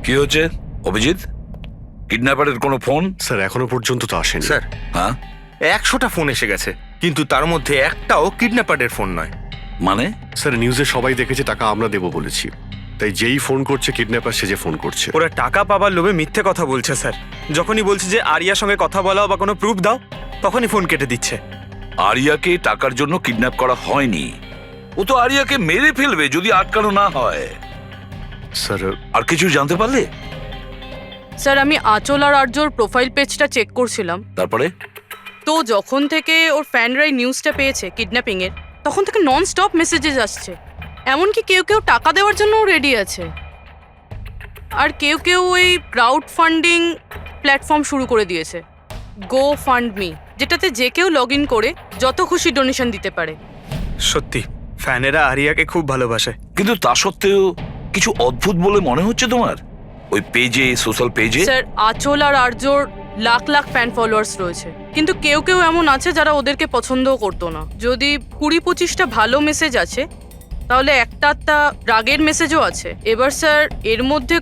কি হচ্ছে অভিজিৎ? কিডন্যাপারের কোনো ফোন? স্যার এখনো পর্যন্ত তো আসেনি। স্যার হ্যাঁ 100টা ফোন এসে গেছে, কিন্তু তার মধ্যে একটাও কিডন্যাপারের ফোন নয়। মানে? স্যার নিউজে সবাই দেখেছে টাকা আমরা দেবো বলেছি, তাই যেই ফোন করছে কিডন্যাপার সেজে ফোন করছে। ওরা টাকা পাবার লোভে মিথ্যে কথা বলছে স্যার। যখনই বলছে যে আরিয়ার সঙ্গে কথা বলাও বা কোনো প্রুফ দাও, তখনই ফোন কেটে দিচ্ছে। আরিয়াকে টাকার জন্য কিডন্যাপ করা হয়নি, ও তো আরিয়াকে মেরে ফেলবে যদি আটকানো না হয়। স্যার আর কিছু জানতে পারলে? স্যার আমি আঁচল আর আর্যর প্রোফাইল পেজটা চেক করছিলাম, তারপরে? তো যখন থেকে ওর ফ্যানরাই নিউজটা পেয়েছে কিডন্যাপিংয়ের, তখন থেকে নন স্টপ মেসেজেস আসছে। এমনকি কেউ কেউ টাকা দেওয়ার জন্যও রেডি আছে, আর কেউ কেউ ওই ক্রাউড ফান্ডিং প্ল্যাটফর্ম শুরু করে দিয়েছে, গো ফান্ড মি, যেটাতে যে কেউ লগ ইন করে যত খুশি ডোনেশন দিতে পারে। সত্যি ফ্যানেরা আরিয়াকে খুব ভালোবাসে। কিন্তু তা সত্ত্বেও কিছু অদ্ভুত বলে মনে হচ্ছে তোমার ওই পেজে, সোশ্যাল পেজে? স্যার আঁচল আর আর্যর লাখ লাখ ফ্যান ফলোয়ার্স রয়েছে, কিন্তু কেউ কেউ এমন আছে যারা ওদেরকে পছন্দও করতো না। যদি 20-25টা ভালো মেসেজ আছে, তাহলে একটা রাগের মেসেজও আছে। এবার স্যার এর মধ্যে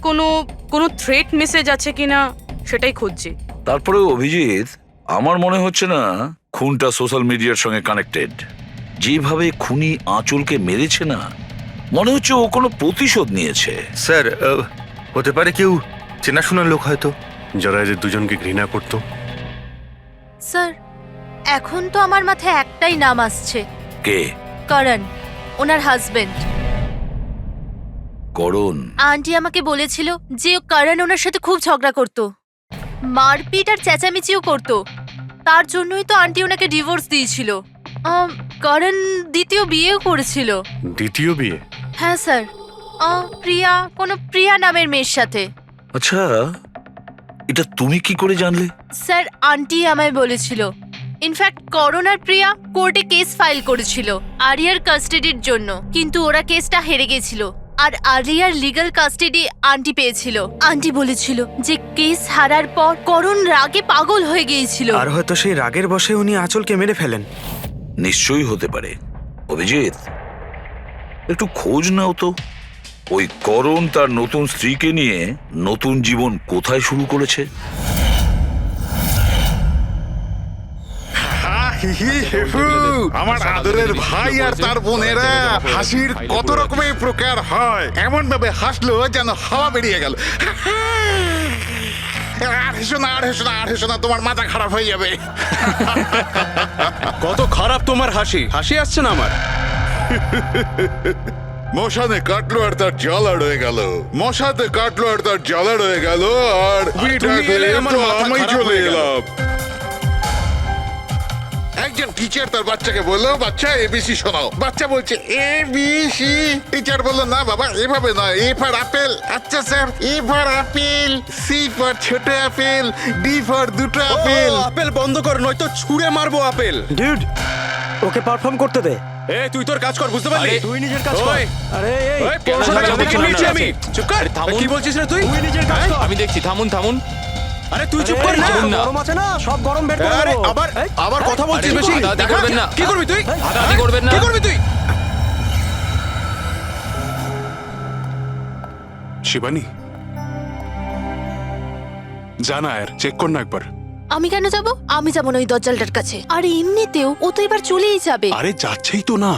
কোনো থ্রেট মেসেজ আছে কিনা সেটাই খুঁজছি। তারপরে অভিজিৎ, আমার মনে হচ্ছে না খুনটা সোশ্যাল মিডিয়ার সঙ্গে কানেক্টেড। যেভাবে খুনি আঁচলকে মেরেছে না, মনে হচ্ছে ও কোনো প্রতিশোধ নিয়েছে। স্যার হতে পারে কেউ চেনাশোনা লোক হয়তো, যারা এদের দুজনকে ঘৃণা করতো। স্যার এখন তো আমার মাথায় একটাই নাম আসছে, কে? করণ, ওনার হাজবেন্ড। করণ? আন্টি আমাকে বলেছিল যে করণ ওনার সাথে খুব ঝগড়া করতো, মারপিট আর চেঁচামেচিও করতো। তার জন্যই তো আন্টি ওনাকে ডিভোর্স দিয়েছিল। করণ দ্বিতীয় বিয়েও করেছিল। দ্বিতীয় বিয়ে? হ্যাঁ স্যার, প্রিয়া নামের মেয়ের সাথে। আচ্ছা, এটা তুমি কি করে জানলে? স্যার আন্টি আমায় বলেছিল। ইনফ্যাক্ট করণ আর প্রিয়া কোর্টে কেস ফাইল করেছিল আরিয়ার কাস্টাডির জন্য, কিন্তু ওরা কেসটা হেরে গেছিল আর আরিয়ার লিগ্যাল কাস্টাডি আন্টি পেয়েছিল। আন্টি বলেছিল যে কেস হারার পর করণ রাগে পাগল হয়ে গিয়েছিল। আর হয়তো সেই রাগের বশে উনি আঁচলকে মেরে ফেলেন। নিশ্চয়ই হতে পারে। অভিজিৎ, একটু খোঁজ নাও তো, ওই করণ তার নতুন স্ত্রীকে নিয়ে নতুন জীবন কোথায় শুরু করেছে। আমার আদরের ভাই আর তার বোনেরা, হাসির কত রকমের প্রকার হয়, এমন ভাবে হাসলো যেন হাওয়া বেরিয়ে গেল। আর হেসো না, আর হেসো না, আর হেসো না, তোমার মাথা খারাপ হয়ে যাবে। কত খারাপ তোমার হাসি, হাসি আসছে না আমার। মশানে কাটলো আর তার জ্বালা রয়ে গেল, মশাতে কাটলো আর তার জ্বালা রয়ে গেল, আর তুমি এলে আমার মাথা আমি খারাপ চলে হয়ে গেল। এলাম। একজন টিচার তার বাচ্চাকে বললো, বাচ্চা এবিসি শোনাও। বাচ্চা বলছে এবিসি। টিচার বললো, না বাবা এভাবে নয়, এ ফর আপেল। আচ্ছা sir, A for apple, C for ছোট আপেল, ডি ফর দুটো আপেল। আপেল বন্ধ কর, নয়তো ছুঁড়ে মারবো আপেল। ডিউড, ওকে পারফর্ম করতে দে। এই তুই তোর কাজ কর, বুঝতে পারলি? তুই নিজের কাজ কর। ওই, আরে এই ওই, 500 টাকা দেখে নিয়েছি আমি। চুপ কর। কি বলছিস রে তুই? তুই নিজের কাজ কর। আমি দেখছি, থামুন থামুন। আরে তুই চুপ কর না। গরম আছে না, সব গরম বের করে আরে দেবো। আবার কথা বলছিস আরে, বেশি। হাতাহাতি দেখা? করবেন না। কি করবি তুই? হাতাহাতি করবেন না। কি করবি তুই? শিবানী, জানা আর চেক কর না একবার। আমি কেন যাব? আমি যাব না ওই দজ্জালটার কাছে। আর এমনিতেও ও তো এবার চলেই যাবে। আরে যাচ্ছেই তো না,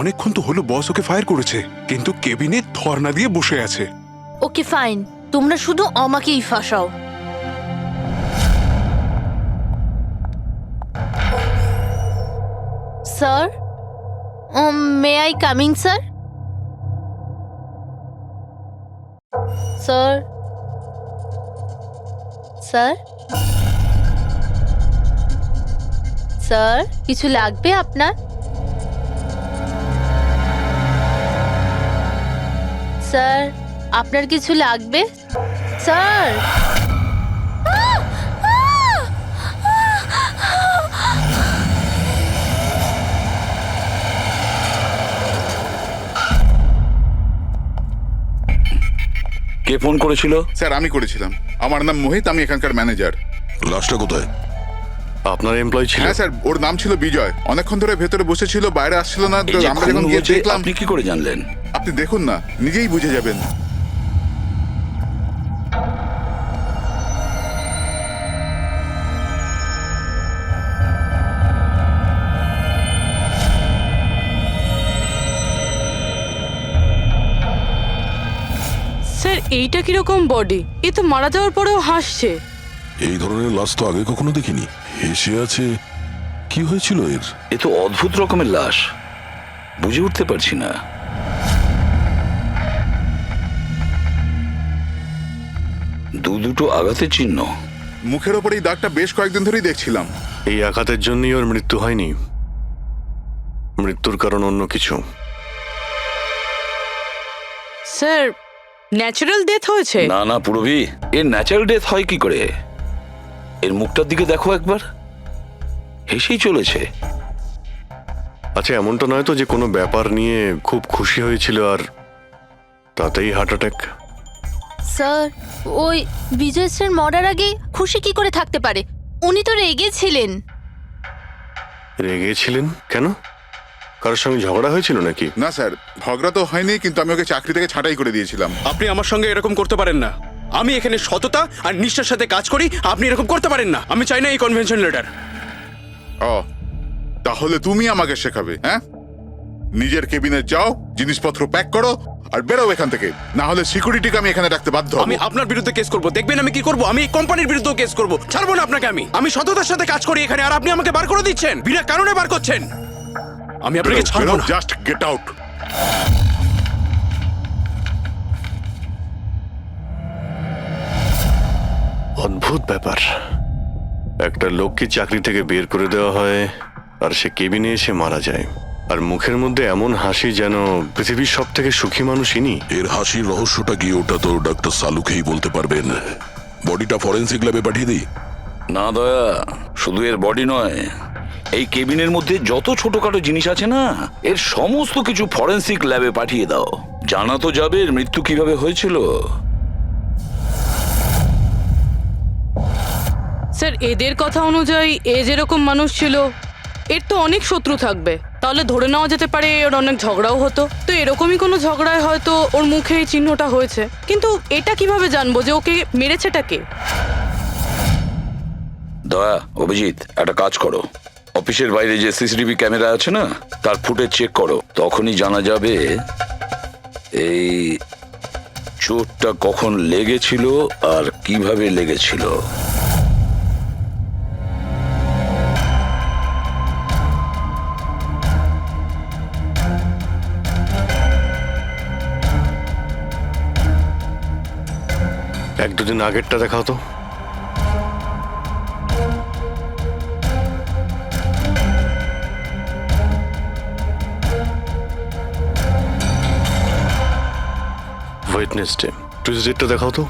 অনেকক্ষণ তো হলো বস ওকে ফায়ার করেছে, কিন্তু কেবিনে ধর্ণা দিয়ে বসে আছে। ওকে ফাইন, তোমরা শুধু আমাকেই ফাঁসাও। Sir, may I coming sir? Sir, sir, sir, কিছু লাগবে আপনার? স্যার, আপনার কিছু লাগবে? স্যার, কে ফোন করেছিল? স্যার আমি করেছিলাম, আমার নাম মোহিত, আমি এখানকার ম্যানেজার। লাশটা কোথায়? আপনার এমপ্লয় ছিল? হ্যাঁ স্যার, ওর নাম ছিল বিজয়। অনেকক্ষণ ধরে ভেতরে বসেছিল, বাইরে আসছিল না। এই যে আমরা খুন যখন গিয়ে হয়েছে, দেখলাম। আপনি কি করে জানলেন? আপনি দেখুন না, নিজেই বুঝে যাবেন। স্যার এইটা কিরকম বডি? এ তো মারা যাওয়ার পরেও হাসছে। এই ধরনের লাশ তো আগে কখনো দেখিনি। হেসে আছে, কি হয়েছিল এর? এ তো অদ্ভুত রকমের লাশ, বুঝে উঠতে পারছি না। দুটো আঘাতের চিহ্ন। মুখের ওপর এই দাগটা বেশ কয়েকদিন ধরেই দেখছিলাম। এই আঘাতের জন্যই ওর মৃত্যু হয়নি, মৃত্যুর কারণ অন্য কিছু। স্যার ন্যাচারাল ডেথ হয়েছে? না না পুরবি, এর ন্যাচারাল ডেথ হয় কি করে? এর মুখটার দিকে দেখো একবার, হেসেই চলেছে। আচ্ছা, এমনটা নয় তো যে কোনো ব্যাপার নিয়ে খুব খুশি হয়েছিল আর তাতেই হার্ট অ্যাটাক? স্যার, ওই বিজয় স্যার মরার আগে খুশি কি করে থাকতে পারে? উনি তো রেগেছিলেন। রেগেছিলেন কেন? কারোর সঙ্গে ঝগড়া হয়েছিল নাকি? না স্যার, ঝগড়া তো হয়নি, কিন্তু আমি ওকে চাকরি থেকে ছাঁটাই করে দিয়েছিলাম। আপনি আমার সঙ্গে এরকম করতে পারেন না। আমি এখানে সততা আর নিষ্ঠার সাথে কাজ করি, আপনি এরকম করতে পারেন না। আমি চাই না এই কনভেনশন লেটার। ও, তাহলে তুমি আমাকে শেখাবে? হ্যাঁ, নিজের কেবিনে যাও, জিনিসপত্র প্যাক করো আর বেরো এখান থেকে, না হলে সিকিউরিটিকে আমি এখানে রাখতে বাধ্য হব। আমি আপনার বিরুদ্ধে কেস করব, দেখবেন আমি কি করব। আমি এই কোম্পানির বিরুদ্ধে কেস করব, ছাড়বো না আপনাকে। আমি সততার সাথে কাজ করি এখানে, আর আপনি আমাকে বার করে দিচ্ছেন, বিনা কারণে বার করছেন। আমি আপনাকে ছাড়বো না। Just get out. অদ্ভুত ব্যাপার, একটা লোককে চাকরি থেকে বের করে দেওয়া হয় আর সে কেবিনে এসে মারা যায়, আর মুখের মধ্যে এমন হাসি যেন পৃথিবীর সব থেকে সুখী মানুষ ইনি। এর হাসির রহস্যটা কি ওটা তো ডক্টর সালুকেই বলতে পারবেন। বডিটা ফরেন্সিক ল্যাবে পাঠিয়ে দিই? না দয়া, শুধু এর বডি নয়, এই কেবিনের মধ্যে যত ছোটখাটো জিনিস আছে না, এর সমস্ত কিছু ফরেন্সিক ল্যাবে পাঠিয়ে দাও। জানা তো যাবে এর মৃত্যু কিভাবে হয়েছিল। স্যার এদের কথা অনুযায়ী এ যেরকম মানুষ ছিল, এর তো অনেক শত্রু থাকবে। তাহলে ধরে নেওয়া যেতে পারে ওর অনেক ঝগড়াও হতো। তো এরকমই কোনো ঝগড়ায় হয়তো ওর মুখে এই চিহ্নটা হয়েছে। কিন্তু এটা কিভাবে জানবো যে ওকে মেরেছেটা কে? দয়া, অভিজিৎ, একটা কাজ করো, অফিসের বাইরে যে সিসিটিভি ক্যামেরা আছে না, তার ফুটেজ চেক করো। তখনই জানা যাবে এই চোটটা কখন লেগেছিল আর কিভাবে লেগেছিল। এক দুদিন আগেরটা দেখাও তো। ওয়েডনেসডে, টুইসডেটা দেখাও তো।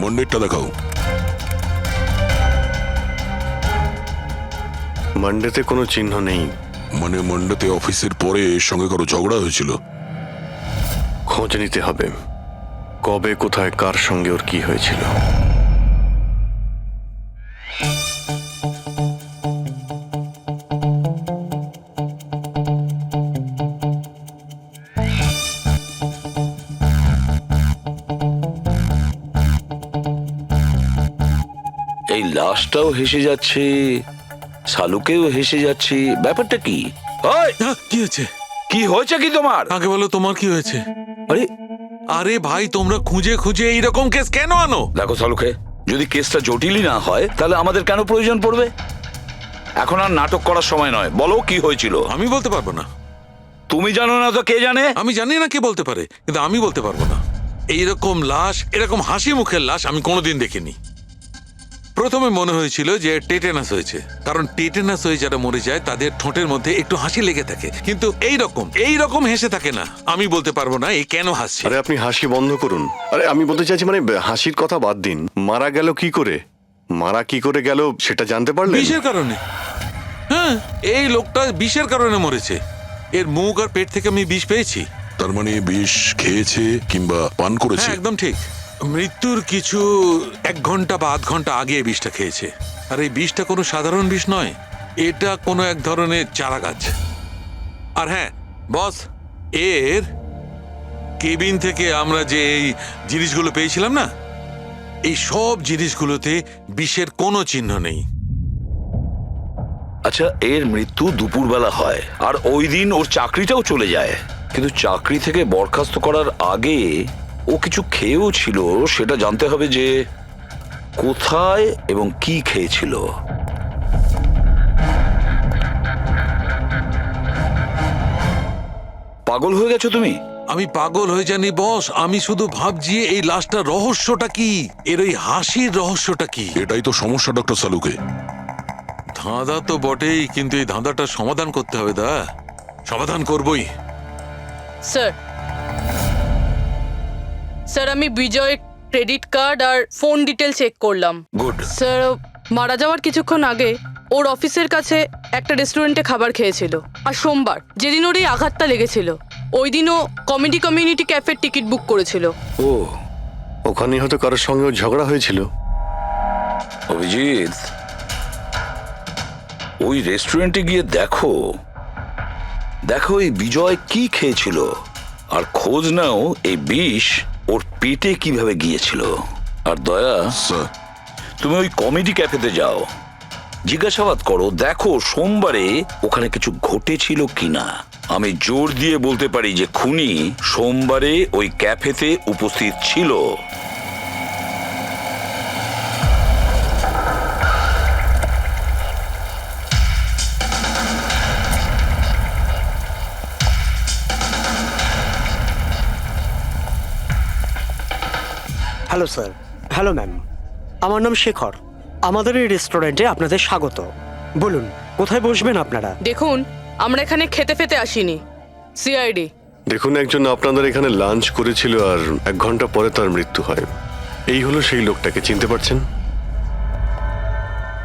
মন্ডেরটা দেখাও। মানডেতে কোনো চিহ্ন নেই। মানে মন্ডেতে অফিসের পরে এর সঙ্গে কারো ঝগড়া হয়েছিল? খোঁজ নিতে হবে, কবে কোথায় কার সঙ্গে ওর কি হয়েছিল। এই লাশটাও হেসে যাচ্ছে, শালুকেও হেসে যাচ্ছে, ব্যাপারটা কি? ওই, কি হয়েছে? কি হয়েছে কি তোমার? আগে বলো তোমার কি হয়েছে? আরে আরে ভাই, তোমরা খুঁজে খুঁজে এইরকম কেস কেন আনো? দেখো শালুকে, যদি কেসটা জটিলই না হয় তাহলে আমাদের কেন প্রয়োজন পড়বে? এখন আর নাটক করার সময় নয়, বলো কি হয়েছিল। আমি বলতে পারবো না। তুমি জানো না তো কে জানে? আমি জানি না কে বলতে পারে, কিন্তু আমি বলতে পারবো না। এইরকম লাশ, এরকম হাসি মুখের লাশ আমি কোনোদিন দেখিনি। প্রথমে মনে হয়েছিল যে টেটেনাস হয়েছে, কারণ টেটেনাস হয়ে যারা মরে যায় তাদের ঠোঁটের মধ্যে একটু হাসি লেগে থাকে, কিন্তু এইরকম হেসে থাকে না। আমি বলতে পারবো না এই কেন হাসছে। আরে আপনি হাসি বন্ধ করুন। আরে আমি বলতে চাইছি, মানে হাসির কথা বাদ দিন, মারা গেল কি করে? মারা কি করে গেল সেটা জানতে পারলেন? বিষের কারণে। হ্যাঁ, এই লোকটা বিষের কারণে মরেছে। এর মুখ আর পেট থেকে আমি বিষ পেয়েছি। তার মানে বিষ খেয়েছে কিংবা পান করেছে? হ্যাঁ, একদম ঠিক। মৃত্যুর কিছু 1 ঘন্টা বা আধ ঘন্টা আগে এই বিষটা খেয়েছে। আর এই বিষটা কোনো সাধারণ বিষ নয়, এটা কোনো এক ধরনের চারা গাছ। আর হ্যাঁ বস, এর কেবিন থেকে আমরা যে এই জিনিসগুলো পেয়েছিলাম না, এই সব জিনিসগুলোতে বিষের কোনো চিহ্ন নেই। আচ্ছা, এর মৃত্যু দুপুরবেলা হয় আর ওই দিন ওর চাকরিটাও চলে যায়, কিন্তু চাকরি থেকে বরখাস্ত করার আগে ও কিছু খেয়েও ছিল। সেটা জানতে হবে যে কোথায় এবং কি খেয়েছিল। পাগল হয়ে গেছো তুমি? আমি পাগল হয়ে জানি বস, আমি শুধু ভাবছি এই লাশটার রহস্যটা কি, এর ওই হাসির রহস্যটা কি। এটাই তো সমস্যা ডক্টর সালুকে। ধাঁধা তো বটেই, কিন্তু এই ধাঁধাটার সমাধান করতে হবে। সমাধান করবই। স্যার, স্যার আমি বিজয়ের ক্রেডিট কার্ড আর ফোন ডিটেল চেক করলাম। গুড। স্যার, মারা যাওয়ার কিছুক্ষণ আগে ওর অফিসের কাছে একটা রেস্টুরেন্টে খাবার খেয়েছিল, আর সোমবার যেদিন ওর এই আঘাতটা লেগেছিল ওই দিনও কমেডি কমিউনিটি ক্যাফের টিকিট বুক করেছিল। ও, ওখানে হয়তো কারোর সঙ্গে ওর ঝগড়া হয়েছিল। অভিজিৎ, ওই রেস্টুরেন্টে গিয়ে দেখো দেখো এই বিজয় কি খেয়েছিল, আর খোঁজ নাও এই বিষ ওর পেটে কিভাবে গিয়েছিল। আর দয়া, স্যার, তুমি ওই কমেডি ক্যাফেতে যাও, জিজ্ঞাসাবাদ করো, দেখো সোমবারে ওখানে কিছু ঘটেছিল কিনা। আমি জোর দিয়ে বলতে পারি যে খুনি সোমবারে ওই ক্যাফেতে উপস্থিত ছিল। Hello sir. হ্যালো ম্যাম, আমার নাম শেখর। আমাদের এই রেস্টুরেন্টে আপনাদের স্বাগত। বলুন কোথায় বসবেন আপনারা? দেখুন, আমরা এখানে খেতে ফেতে আসিনি, সিআইডি। দেখুন, একজন আপনাদের এখানে লাঞ্চ করেছিল আর 1 ঘন্টা পরে তার মৃত্যু হয়। এই হলো সেই লোকটাকে, চিনতে পারছেন?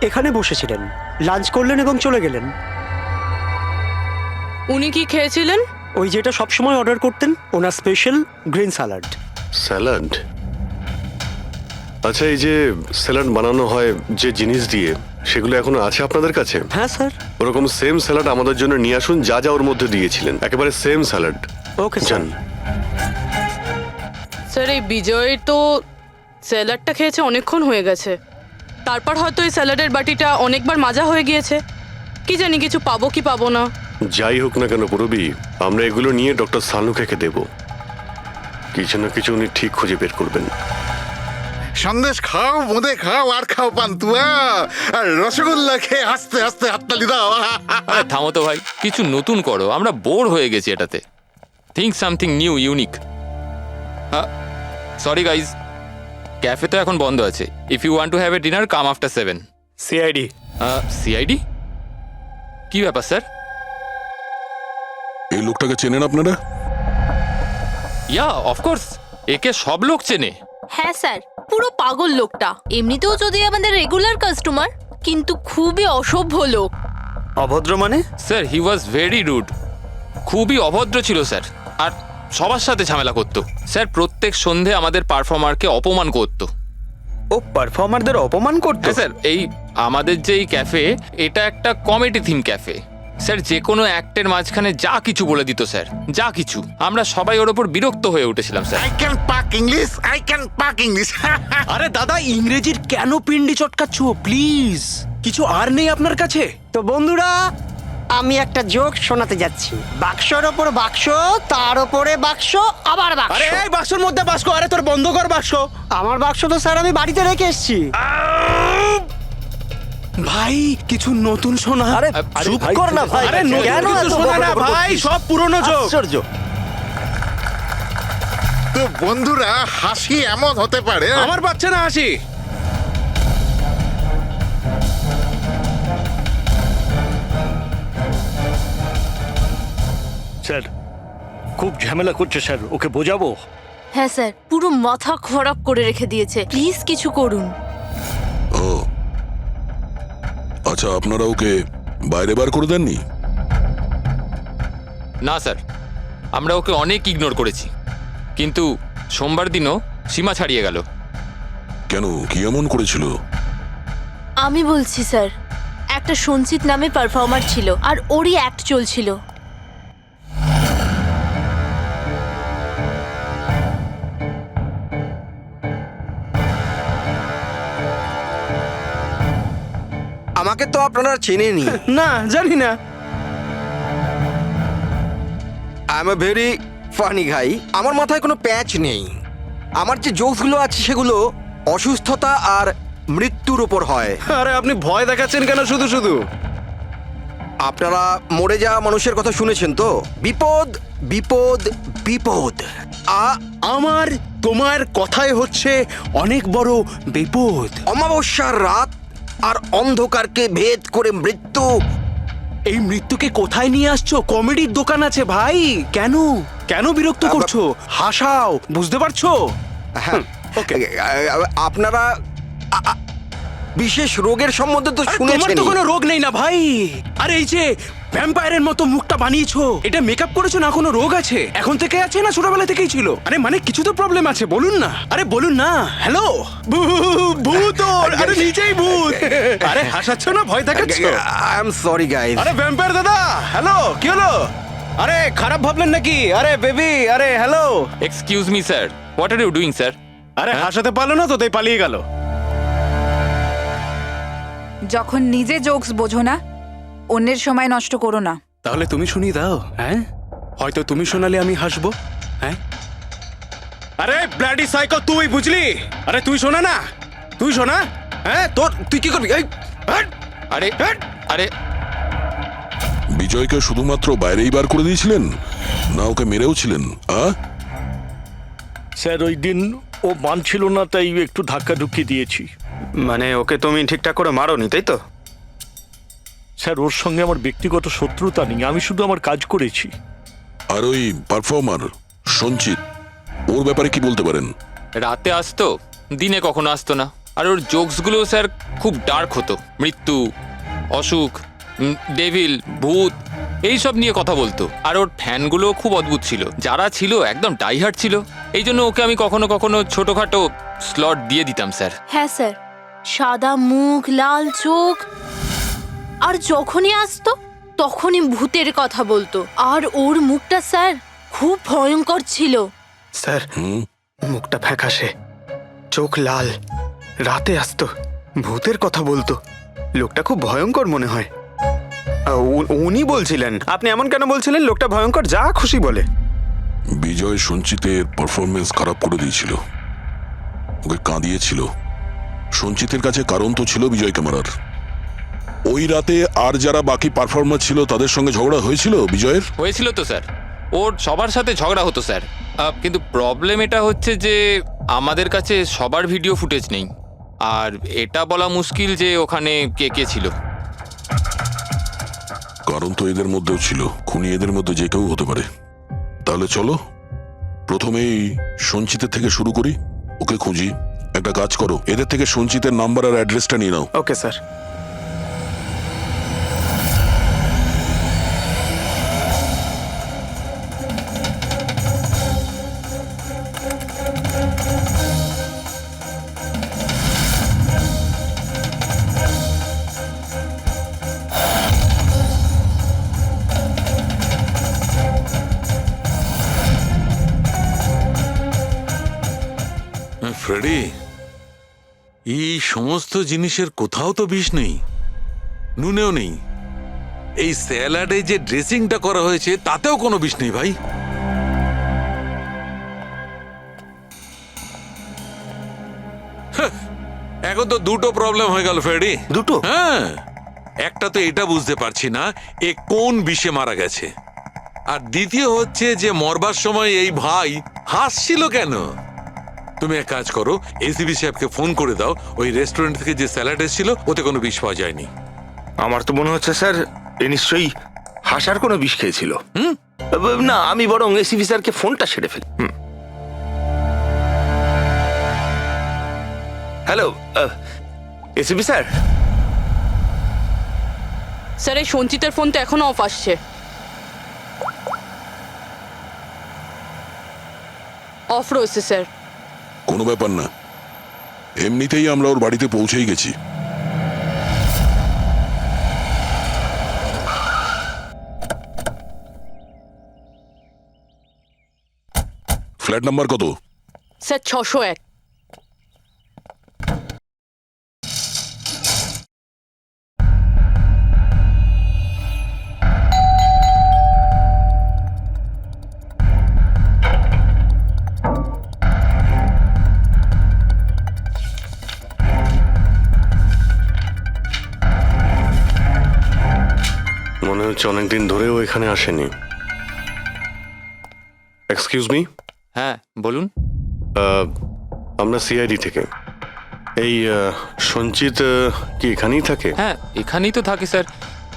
এখানে বসেছিলেন, লাঞ্চ করলেন এবং চলে গেলেন। উনি কি খেয়েছিলেন? ওই যেটা সবসময় অর্ডার করতেন, ওনার স্পেশাল গ্রিন স্যালাড। স্যালাড? আচ্ছা, এই যে স্যালাড বানানো হয় যে জিনিস দিয়ে, সেগুলো এখনো আছে আপনাদের কাছে? হ্যাঁ স্যার। ওরকম সেম স্যালাড আমাদের জন্য নিয়ে আসুন, যা যা ওর মধ্যে দিয়েছিলেন, একেবারে সেম স্যালাড। ওকে জান। স্যার, এই বিজয়ের তো স্যালাডটা খেয়েছে অনেকক্ষণ হয়ে গেছে, তারপর হয়তো এই স্যালাডের বাটিটা অনেকবার মাজা হয়ে গিয়েছে। কি জানি কিছু পাবো কি পাবো না। যাই হোক না কেন পুরবি, আমরা এগুলো নিয়ে ডক্টর সানুকে দেব। কিছু না কিছু উনি ঠিক খুঁজে বের করবেন। সন্দেশ খাও, বোঁদে খাও, আর খাও পান্তুয়া, আর রসগোল্লা খেয়ে হাসতে হাসতে হাততালি দাও। আরে থামো তো ভাই, কিছু নতুন করো, আমরা বোর হয়ে গেছি এটাতে। Think something new, unique. Sorry guys, cafe তো এখন বন্ধ আছে। If you want to have a dinner, come after 7। CID. CID? কি ব্যাপার স্যার? এই লোকটাকে চেনেন আপনারা? ইয়া, অফকোর্স, একে সব লোক চেনে। হ্যাঁ স্যার, পুরো পাগল লোকটা। এমনিতেও যদি আমাদের রেগুলার কাস্টমার, কিন্তু খুবই অসভ্য লোক। অভদ্র মানে? Sir, he was very rude. খুবই অভদ্র ছিল স্যার, আর সবার সাথে ঝামেলা করতো। স্যার, প্রত্যেক সন্ধে আমাদের পারফর্মারকে অপমান করতো। ও পারফর্মারদের অপমান করতো? হ্যাঁ স্যার, এই আমাদের যে এই ক্যাফে, এটা একটা কমেডি থিম ক্যাফে। স্যার, যে কোনো অ্যাক্টের মাঝখানে যা কিছু বলে দিত স্যার, যা কিছু। আমরা সবাই ওর ওপর বিরক্ত হয়ে উঠেছিলাম স্যার। আই ক্যান পাক ইংলিশ, আই ক্যান পাক ইংলিশ। আরে দাদা, ইংরেজির কেন পিন্ডি চটকাচ্ছ? প্লিজ, কিছু আর নেই আপনার কাছে? তো বন্ধুরা, আমি একটা জোক শোনাতে যাচ্ছি। বাক্সর ওপর বাক্স, তার ওপরে বাক্স, আবার বাক্স। আরে এই বাক্সর মধ্যে বাক্স, আরে তোর বন্ধ কর বাক্স। আমার বাক্স তো স্যার আমি বাড়িতে রেখে এসেছি। ভাই, কিছু নতুন শোনা। আরে চুপ কর না ভাই। আরে নতুন কিছু শোনা না ভাই, সব পুরনো জোক। তো বন্ধুরা, হাসি এমন হতে পারে। আমার পাচ্ছে না হাসি। স্যার, খুব ঝামেলা করছে স্যার, ওকে বোঝাবো? হ্যাঁ স্যার, পুরো মাথা খারাপ করে রেখে দিয়েছে। প্লিজ কিছু করুন। ও আচ্ছা, আপনারা ওকে বাইরে বার করে দেননি? না স্যার, আমরা ওকে অনেক ইগনোর করেছি, কিন্তু সোমবার দিনও সীমা ছাড়িয়ে গেল। কেন, কি এমন করেছিল? আমি বলছি স্যার, একটা সঞ্চিত নামে পারফর্মার ছিল, আর ওরই অ্যাক্ট চলছিল। আমাকে আমাকে তো আপনারা চেনেনি। না, জানি না। I am a very funny guy. আমার মাথায় কোনো প্যাচ নেই। আমার যে জোকসগুলো আছে সেগুলো অসুস্থতা আর মৃত্যুর উপর হয়। আরে আপনি ভয় দেখাচ্ছেন কেন শুধু শুধু? আপনারা মরে যাওয়া মানুষের কথা শুনেছেন তো? বিপদ বিপদ বিপদ। আমার তোমার কথাই হচ্ছে অনেক বড় বিপদ। অমাবস্যার রাত আর অন্ধকারকে ভেদ করে মৃত্যু। এই মৃত্যুকে কোথায় নিয়ে আসছো? কমেডির দোকান আছে ভাই। কেন কেন বিরক্ত করছো? হাসাও, বুঝতে পারছো? ওকে, আপনারা বিশেষ রোগের সম্বন্ধে তো তোমার শুনেছেন। তো কোনো রোগ নেই না ভাই। আরে এই যে ভ্যাম্পায়ারের মতো মুখটা বানিয়েছো, এটা মেকআপ করেছো না? কোনো রোগ আছে? এখন থেকে আছে না ছোটবেলা থেকেই ছিল? আরে মানে কিছু তো প্রবলেম আছে, বলুন না। আরে বলুন না। হ্যালো, ভূত! আরে নিচেই ভূত। আরে হাসাচ্ছ না, ভয় দেখাচ্ছ? I am sorry guys. আরে ভ্যাম্পায়ার দাদা, হ্যালো, কি হলো? আরে খারাপ ভাবলেন নাকি? আরে বেবি, আরে hello. Excuse me sir, what are you doing sir? আরে হাসাতে পারলো না তো, তাই পালিয়ে গেল। যখন নিজে জোকস বোঝো না, অন্যের সময় নষ্ট করো না। তাহলে তুমি শুনিয়ে দাও। হ্যাঁ, হয়তো তুমি শোনালে আমি হাসবো। হ্যাঁ, আরে ব্লাডি সাইকো, তুই বুঝলি? আরে তুই শোনা না, তুই শোনা। হ্যাঁ, তুই কি করবি? আরে আরে বিজয়কে শুধুমাত্র বাইরেই বার করে দিয়েছিলেন, না ওকে মেরেও ছিলেন? স্যার ওই দিন ও মানছিল না, তাই একটু ধাক্কা ঢুকিয়ে দিয়েছি। মানে ওকে তুমি ঠিকঠাক করে মারোনি, তাই তো? স্যার ওর সঙ্গে আমার ব্যক্তিগত শত্রুতা নেই, আমি শুধু আমার কাজ করেছি। আর ওই পারফর্মার সঞ্চিত, ওর ব্যাপারে কি বলতে পারেন? রাতে আসতো, দিনে কখনো আসতো না। আর ওর জোকসগুলো স্যার খুব ডার্ক হতো। মৃত্যু, অসুখ, ডেভিল, ভূত এইসব নিয়ে কথা বলতো। আর ওর ফ্যানগুলো খুব অদ্ভুত ছিল, যারা ছিল একদম ডাইহার্ট ছিল। এই জন্য ওকে আমি কখনো কখনো ছোটখাটো স্লট দিয়ে দিতাম স্যার। হ্যাঁ স্যার, সাদা মুখ, লাল চোখ, আর যখনই আসতো তখনই ভূতের কথা বলতো। আর ওর মুখটা স্যার খুব ভয়ঙ্কর ছিল। স্যার মুখটা ফ্যাকাশে, চোখ লাল, রাতে আসতো, ভূতের কথা বলতো। লোকটা খুব ভয়ঙ্কর মনে হয়। উনি বলছিলেন, আপনি এমন কেন বলছিলেন? লোকটা ভয়ঙ্কর, যা খুশি বলে। বিজয় সঞ্চিতের পারফরমেন্স খারাপ করে দিয়েছিল, ওকে কাঁদিয়েছিল। সঞ্চিতের কাছে কারণ তো ছিল বিজয়কে মারার। ওই রাতে আর যারা বাকি পারফর্মার ছিল তাদের সঙ্গে ঝগড়া হয়েছিল বিজয়ের? হয়েছিল তো স্যার, ওর সবার সাথে ঝগড়া হতো স্যার। কিন্তু প্রবলেম এটা হচ্ছে যে আমাদের কাছে সবার ভিডিও ফুটেজ নেই। আর এটা বলা মুশকিল যে ওখানে কে কে ছিল। কারণ তো এদের মধ্যেও ছিল, খুনি এদের মধ্যে যে কেউ হতে পারে। তাহলে চলো প্রথমেই সঞ্চিতের থেকে শুরু করি, ওকে খুঁজি। একটা কাজ করো, এদের থেকে সঞ্চিতের নাম্বার আর অ্যাড্রেসটা নিয়ে নাও। Okay sir. ফ্রেডি, এই সমস্ত জিনিসের কোথাও তো বিষ নেই, নুনেও নেই। এই স্যালাডে যে ড্রেসিংটা করা হয়েছে তাতেও কোনো বিষ নেই ভাই। এখন তো দুটো প্রবলেম হয়ে গেল ফ্রেডি। দুটো? হ্যাঁ, একটা তো এটা বুঝতে পারছি না এ কোন বিষে মারা গেছে, আর দ্বিতীয় হচ্ছে যে মরবার সময় এই ভাই হাসছিল কেন। তুমি এক কাজ করো, এসিবি সাহেবকে ফোন করে দাও, ওই রেস্টুরেন্ট থেকে যে স্যালাড এসেছিল ওতে কোনো বিষ পাওয়া যায়নি। আমার তো মনে হচ্ছে স্যার এ নিশ্চয়ই হাসার কোনো বিষ খেয়েছিল। না, আমি বরং এসিবি স্যারকে ফোনটা সেরে ফেলি। Hello ACB sir. স্যার এই সঞ্চিতের ফোন তো এখনো অফ আসছে। অফ রয়েছে স্যার। কোনো ব্যাপার না, এমনিতেই আমরা ওর বাড়িতে পৌঁছেই গেছি। ফ্ল্যাট নাম্বার কত? স্যার 601। মনে হচ্ছে অনেকদিন ধরেও এখানে আসেনি। Excuse me. হ্যাঁ বলুন। আমরা সিআইডি থেকে। এই সঞ্চিত কি এখানেই থাকে? হ্যাঁ এখানেই তো থাকে স্যার,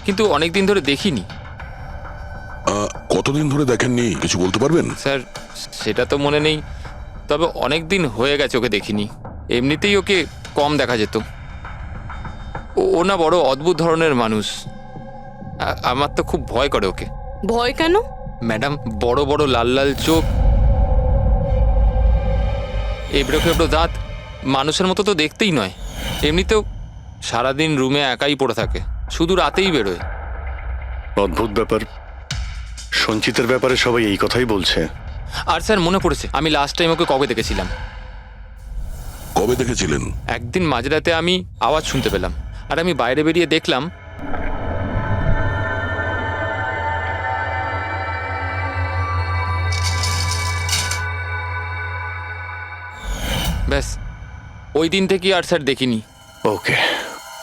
কিন্তু অনেক দিন ধরে দেখিনি। কতদিন ধরে দেখেননি কিছু বলতে পারবেন? স্যার সেটা তো মনে নেই, তবে অনেক দিন হয়ে গেছে ওকে দেখিনি। এমনিতেই ওকে কম দেখা যেত। ও না বড় অদ্ভুত ধরনের মানুষ। আমার তো খুব ভয় করে ওকে। ভয় কেন? ম্যাডাম, বড় বড় লাল লাল চোখ, এবড়ো খেবড়ো দাঁত, মানুষের মতো তো দেখতেই নয়। এমনিতেও সারাদিন রুমে একাই পড়ে থাকে, শুধু রাতেই বেরোয়। অদ্ভুত ব্যাপার। সঞ্চিতের ব্যাপারে সবাই এই কথাই বলছে। আর স্যার মনে পড়েছে, আমি লাস্ট টাইম ওকে কবে দেখেছিলাম। কবে দেখেছিলেন? একদিন মাঝরাতে আমি আওয়াজ শুনতে পেলাম, আর আমি বাইরে বেরিয়ে দেখলাম ব্যাস। ওই দিন থেকে আর স্যার দেখিনি। ওকে,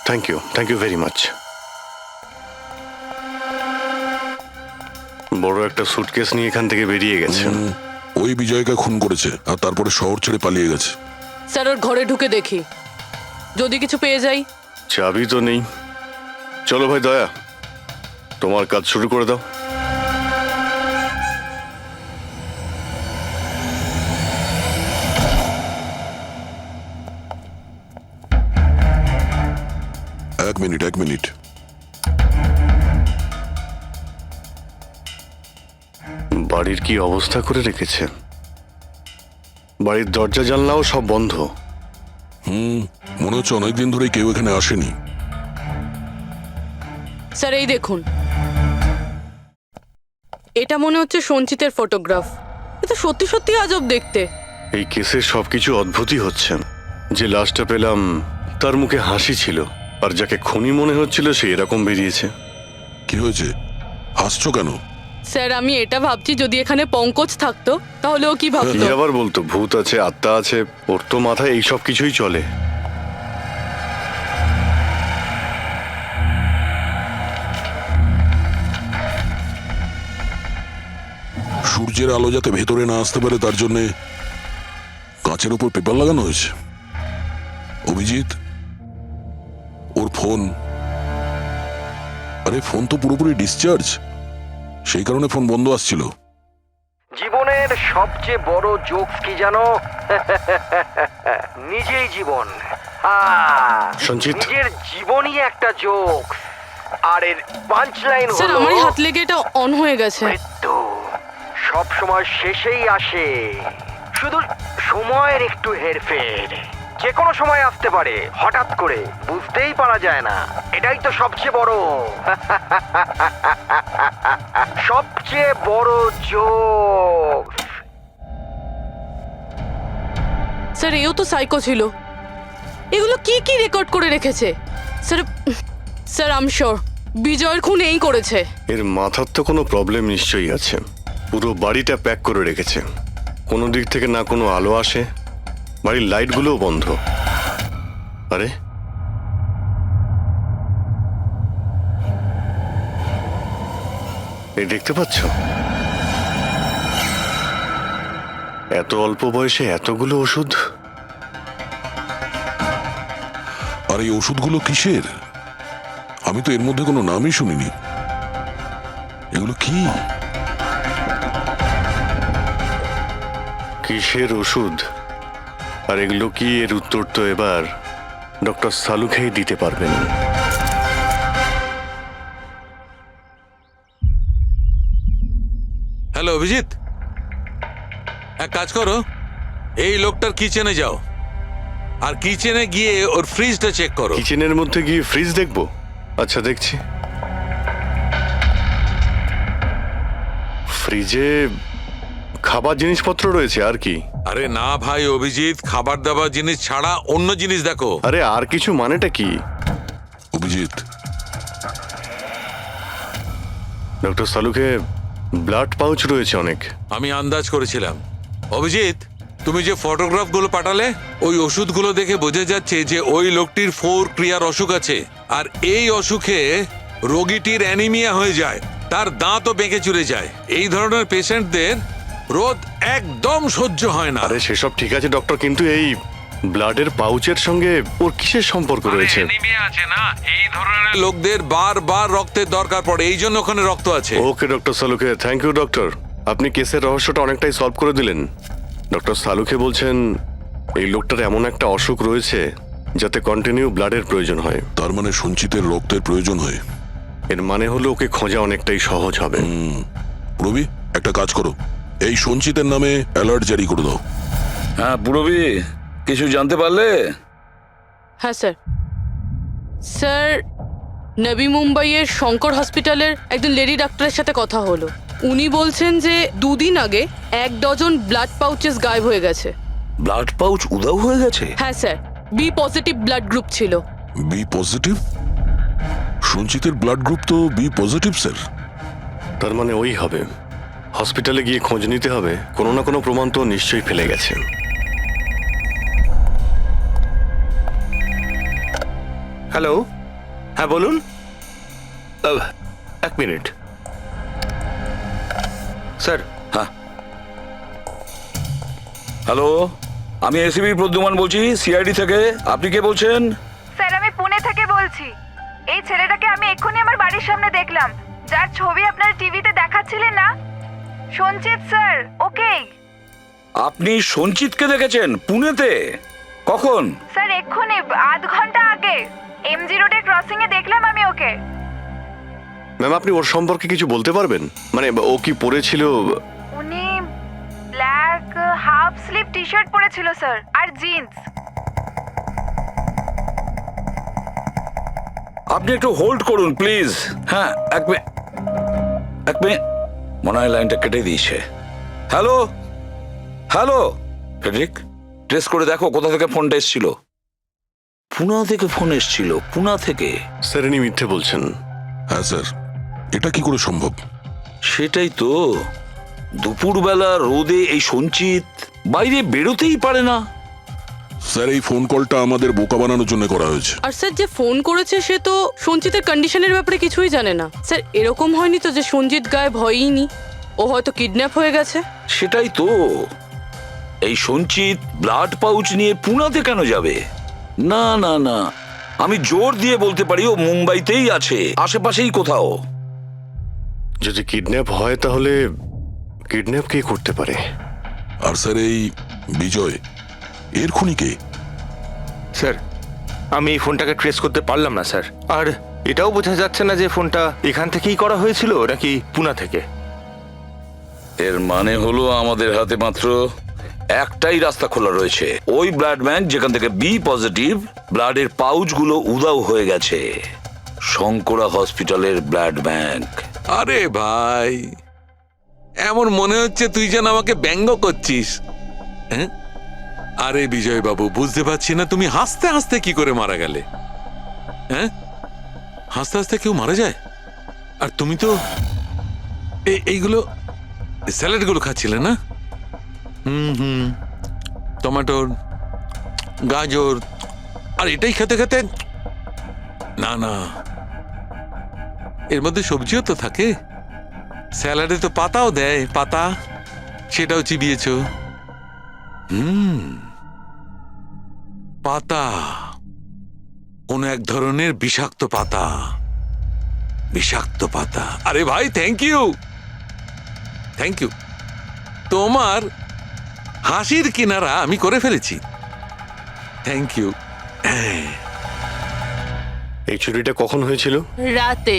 থ্যাংক ইউ ভেরি মাচ। বড় একটা সুটকেস নিয়ে এখান থেকে বেরিয়ে গেছে। ওই বিজয়কে খুন করেছে আর তারপরে শহর ছেড়ে পালিয়ে গেছে। স্যার ওর ঘরে ঢুকে দেখি, যদি কিছু পেয়ে যাই। চাবি তো নেই। চলো ভাই দয়া, তোমার কাজ শুরু করে দাও। এক মিনিট। বাড়ির কি অবস্থা করে রেখেছে। বাড়ির দরজা জানলাও সব বন্ধ। মনে হচ্ছে অনেকদিন ধরে কেউ এখানে আসেনি। স্যার এই দেখুন, এটা মনে হচ্ছে সঞ্চিতের ফটোগ্রাফ। এটা সত্যি সত্যি আজব দেখতে। এই কেসে সবকিছু অদ্ভুতই হচ্ছে। যে লাশটা পেলাম তার মুখে হাসি ছিল, আর যাকে খুনি মনে হচ্ছিল সে এরকম বেরিয়েছে। কি হয়েছে, হাসছো কেন? স্যার আমি এটা ভাবছি, যদি এখানে পঙ্কজ থাকতো তাহলে ও কি ভাবতো। কি আবার বলতো, ভূত আছে, আত্মা আছে, ওর তো মাথায় এই সব কিছুই চলে। সূর্যের আলো যাতে ভেতরে না আসতে পারে তার জন্য কাঁচের উপর পেপার লাগানো হয়েছে। অভিজিৎ, ওর ফোন, আরে ফোন তো পুরোপুরি ডিসচার্জ, সেই কারণে ফোন বন্ধ আসছিল। জীবনের সবচেয়ে বড় জোকস কি জানো? নিজেই জীবন। সঞ্চিত, নিজের জীবনই একটা জোক, আর এর পাঞ্চ লাইন স্যার হলো আমারই হাত লেগে এটা অন হয়ে গেছে। মৃত্যু সব সময় শেষেই আসে, শুধু সময়ের একটু হেরফের। যে কোনো সময় আসতে পারে, হঠাৎ করে, বুঝতেই পারা যায় না। এটাই তো সবচেয়ে বড় সবচেয়ে বড় জোক। স্যার এও তো সাইকো ছিল। এগুলো কি কি রেকর্ড করে রেখেছে? স্যার আই এম শিওর বিজয়ের খুন এই করেছে। এর মাথার তো কোনো প্রবলেম নিশ্চয়ই আছে। পুরো বাড়িটা প্যাক করে রেখেছে, কোনো দিক থেকে না কোনো আলো আসে, বাড়ির লাইটগুলোও বন্ধ। আরে এই দেখতে পাচ্ছ, এত অল্প বয়সে এতগুলো ওষুধ। আর এই ওষুধগুলো কিসের? আমি তো এর মধ্যে কোনো নামই শুনিনি। এগুলো কি? কিসের ওষুধ আর এগুলো কি, এর উত্তর তো এবার ডক্টর সালুখেই দিতে পারবেন। হ্যালো অভিজিৎ, এক কাজ করো, এই লোকটার কিচেনে যাও আর কিচেনে গিয়ে ওর ফ্রিজটা চেক করো। কিচেনের মধ্যে গিয়ে ফ্রিজ দেখবো? আচ্ছা দেখছি। ফ্রিজে খাবার জিনিসপত্র রয়েছে আর কি? আরে না ভাই অভিজিৎ, খাবার দাবার জিনিস ছাড়া অন্য জিনিস দেখো। আরে আর কিছু মানেটা কি? অভিজিৎ, ডক্টর সালুকে ব্লাড পাউচ রয়েছে অনেক। আমি আন্দাজ করেছিলাম। অভিজিৎ, তুমি যে ফটোগ্রাফগুলো পাঠালে, ওই ওষুধগুলো দেখে বোঝা যাচ্ছে যে ওই লোকটির 4 ক্রিয়ার অসুখ আছে, আর এই অসুখে রোগীটির অ্যানিমিয়া হয়ে যায়, তার দাঁতও বেঁকে চুরে যায়। এই ধরনের পেশেন্টদের রোদ একদম সহ্য হয় না। আরে সেসব ঠিক আছে ডক্টর, কিন্তু এই ব্লাডের পাউচের সঙ্গে ওর কিসের সম্পর্ক রয়েছে? অ্যানিমিয়া আছে না, এই ধরনের লোকদের বারবার রক্তের দরকার পড়ে, এই জন্য ওখানে রক্ত আছে। ওকে ডক্টর সালুকে, থ্যাংক ইউ ডক্টর। আপনি কেসের রহস্যটা অনেকটাই সলভ করে দিলেন। ডক্টর সালুকে বলছেন এই লোকটার এমন একটা অসুখ রয়েছে যাতে কন্টিনিউ ব্লাডের প্রয়োজন হয়। তার মানে সঞ্চিতের রক্তের প্রয়োজন হয়। এর মানে হলো ওকে খোঁজা অনেকটাই সহজ হবে। রবি, একটা কাজ করো, এই সঞ্চিতের নামে অ্যালার্ট জারি করে দাও। হ্যাঁ পুরবি, কিছু জানতে পারলে? হ্যাঁ স্যার। স্যার, নবী মুম্বাইয়ের শঙ্কর হসপিটালের একজন লেডি ডাক্তারের সাথে কথা হলো। উনি বলছেন যে 2 দিন আগে 1 ডজন ব্লাড পাউচেস গায়েব হয়ে গেছে। ব্লাড পাউচ উধাও হয়ে গেছে? হ্যাঁ sir, B positive blood group ছিল। B positive? সঞ্চিতের ব্লাড গ্রুপ তো বি পজিটিভ স্যার। তার মানে ওই হবে। হসপিটালে গিয়ে খোঁজ নিতে হবে, কোনো না কোনো প্রমাণ তো নিশ্চয়ই ফেলে গেছে। হ্যালো, হ্যাঁ বলুন। 1 মিনিট স্যার। হ্যাঁ হ্যালো, আমি এসিবি প্রদ্যুমান বলছি, সিআইডি থেকে। আপনি কে বলছেন? স্যার, আমি পুনে থেকে বলছি। এই ছেলেটাকে আমি এক্ষুনি আমার বাড়ির সামনে দেখলাম, যার ছবি আপনার টিভিতে দেখাচ্ছিলেন না, সঞ্চিত স্যার। ওকে আপনি সঞ্চিতকে দেখেছেন পুনেতে? কখন? স্যার, এক্ষুনি আধ ঘন্টা আগে এমজি রোডে ক্রসিং এ দেখলাম আমি ওকে। ম্যাম, আপনি ওর সম্পর্কে কিছু বলতে পারবেন? মানে ও কি পরেছিল? উনি black half sleeve T shirt পরেছিল স্যার, আর জিন্স। আপনি একটু হোল্ড করুন প্লিজ। হ্যাঁ, 1 মিনিট। মনে হয় লাইনটা কেটে দিয়েছে। হ্যালো হ্যালো ফ্রেডরিক, ট্রেস করে দেখো কোথা থেকে ফোনটা এসেছিল। পুনা থেকে ফোন এসেছিল? পুনা থেকে? স্যার, ইনি মিথ্যে বলছেন। হ্যাঁ স্যার, এটা কি করে সম্ভব? সেটাই তো, দুপুরবেলা রোদে এই সঞ্চিত বাইরে বেরোতেই পারে না। স্যার, এই ফোন কলটা আমাদের বোকা বানানোর জন্য করা হয়েছে। আর স্যার, যে ফোন করেছে সে তো সঞ্জিতের কন্ডিশনের ব্যাপারে কিছুই জানে না। স্যার, এরকম হয়নি তো যে সঞ্জিত গায়েব হয়ইনি, ও হয়তো কিডন্যাপ হয়ে গেছে? সেটাই তো, এই সঞ্চিত ব্লাড পাউচ নিয়ে পুনাতে কেন যাবে? না না না, আমি জোর দিয়ে বলতে পারি ও মুম্বাইতেই আছে, আশেপাশেই কোথাও। যদি কিডন্যাপ হয় তাহলে কিডন্যাপ কে করতে পারে? আর স্যার, এই বিজয় এর খুনি কে? স্যার, আমি এই ফোনটাকে ট্রেস করতে পারলাম না স্যার। আর এটাও বোঝা যাচ্ছে না যে ফোনটা এখান থেকেই করা হয়েছিল নাকি পুনা থেকে। এর মানে হলো আমাদের হাতে মাত্র একটাই রাস্তা খোলা রয়েছে, ওই ব্লাড ব্যাংক যেখান থেকে বি পজিটিভ ব্লাডের পাউচগুলো উধাও হয়ে গেছে, শঙ্করা হসপিটালের ব্লাড ব্যাংক। আরে ভাই, এমন মনে হচ্ছে তুই যেন আমাকে ব্যঙ্গ করছিস। হ্যাঁ, আরে বিজয় বাবু, বুঝতে পারছি না তুমি হাসতে হাসতে কি করে মারা গেলে। হ্যাঁ, হাসতে হাসতে কেউ মারা যায়? আর তুমি তো এইগুলো স্যালাড গুলো খাচ্ছিলে না? টমেটোর, গাজর, আর এটাই খেতে খেতে। না না, এর মধ্যে সবজিও তো থাকে, স্যালাডে তো পাতাও দেয়, পাতা, সেটাও চিবিয়েছ। পাতা, কোন এক ধরনের বিষাক্ত পাতা, বিষাক্ত পাতা। আরে ভাই, থ্যাংক ইউ, থ্যাংক ইউ। তোমার হাসির কিনারা আমি করে ফেলেছি, থ্যাংক ইউ। এই চুরিটা কখন হয়েছিল? রাতে।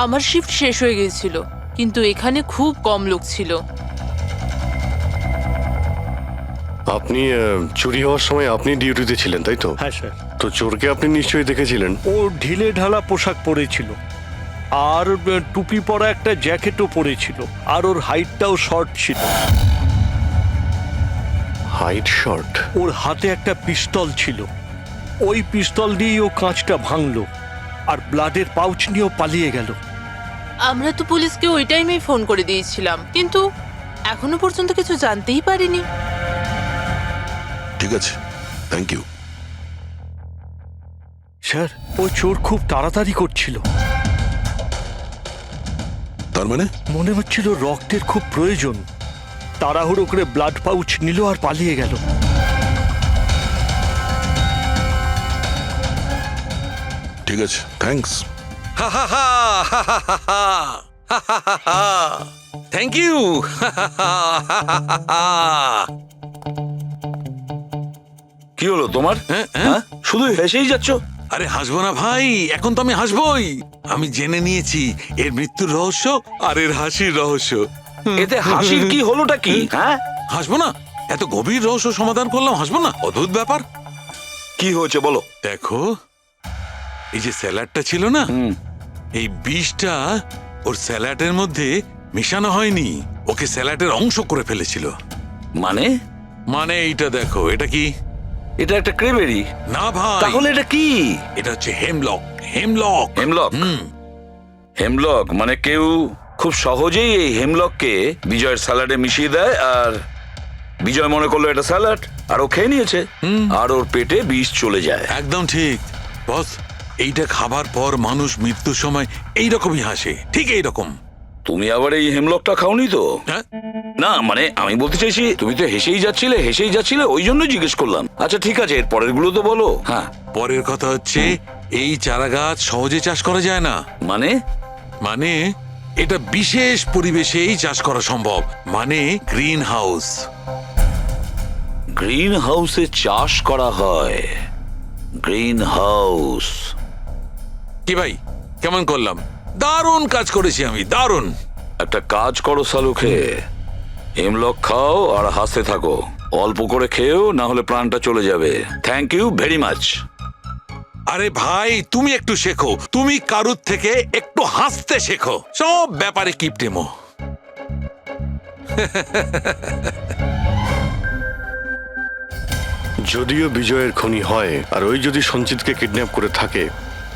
আমার শিফট শেষ হয়ে গিয়েছিল, কিন্তু এখানে খুব কম লোক ছিল। আপনি চুরি হওয়ার সময় আপনি ডিউটিতে ছিলেন, তাই তো? হ্যাঁ স্যার। তো চোরকে আপনি নিশ্চয়ই দেখেছিলেন। ও ঢিলে ঢালা পোশাক পরেছিল, আর টুপি পরা একটা জ্যাকেটও পরেছিল, আর ওর হাইটটাও শর্ট ছিল। Height short? ওর হাতে একটা পিস্তল ছিল, ওই পিস্তল দিয়েই ও কাঁচটা ভাঙলো, আর ব্লাডের পাউচ নিয়েও পালিয়ে গেল। আমরা তো পুলিশকে ওই টাইমেই ফোন করে দিয়েছিলাম, কিন্তু এখনো পর্যন্ত কিছু জানতেই পারিনি। ঠিক আছে, থ্যাংক ইউ। স্যার, ও চোর খুব তাড়াতাড়ি করছিল। তার মানে মনে হচ্ছিল রক্তের খুব প্রয়োজন, তাড়াহুড়ো করে ব্লাড পাউচ নিল আর পালিয়ে গেল। ঠিক আছে, থ্যাঙ্কস। Thank you. কি হলো তোমার? হ্যাঁ, শুধু হেসেই যাচ্ছ। আরে হাসবো না ভাই, এখন তো আমি হাসবোই। আমি জেনে নিয়েছি এর মৃত্যুর রহস্য আর এর হাসির রহস্য। এতে হাসির কি হলোটা কি? হ্যাঁ, হাসবো না? এত গভীর রহস্য সমাধান করলাম, হাসবো না? অদ্ভুত ব্যাপার। কি হয়েছে বলো। দেখো, এই যে স্যালাডটা ছিল না, এই বিষটা ওর স্যালাডের মধ্যে মিশানো হয়নি, ওকে স্যালাডের অংশ করে ফেলেছিল। মানে? মানে এইটা দেখো, এটা কি? এটা একটা ক্রেবেরি। না ভাই। তাহলে এটা কি? এটা হচ্ছে হেমলক। হেমলক। হেমলক? হেমলক মানে কেউ খুব সহজেই এই হেমলককে বিজয়ের স্যালাডে মিশিয়ে দেয়, আর বিজয় মনে করলো এটা স্যালাড, আর ও খেয়ে নিয়েছে, আর ওর পেটে বিষ চলে যায়। একদম ঠিক বস। এইটা খাবার পর মানুষ মৃত্যুর সময় এইরকমই হাসে, ঠিক এইরকম। তুমি আবার এই হেমলকটা খাওনি তো? না মানে আমি বলতে চাইছি, তুমি তো হেসেই যাচ্ছিলে, ওই জন্য জিজ্ঞেস করলাম। আচ্ছা ঠিক আছে, এর পরের গুলো তো বলো। হ্যাঁ, পরের কথা হচ্ছে এই চারা গাছ সহজে চাষ করা যায় না। মানে? মানে এটা বিশেষ পরিবেশেই চাষ করা সম্ভব, মানে গ্রিন হাউস। গ্রিন হাউসে চাষ করা হয়? Green house? কি ভাই, কেমন করলাম? দারুণ কাজ করেছি আমি, দারুণ। একটা কাজ করো সালুখে, হেমলক খাও আর হাসতে থাকো। অল্প করে খেয়েও, না হলে প্রাণটা চলে যাবে। Thank you very much. আরে ভাই, তুমি একটু শেখো, তুমি কারুর থেকে একটু হাসতে শেখো। সব ব্যাপারে কিপটেমো। যদিও বিজয়ের খুনি হয়, আর ওই যদি সঞ্চিতকে কিডন্যাপ করে থাকে,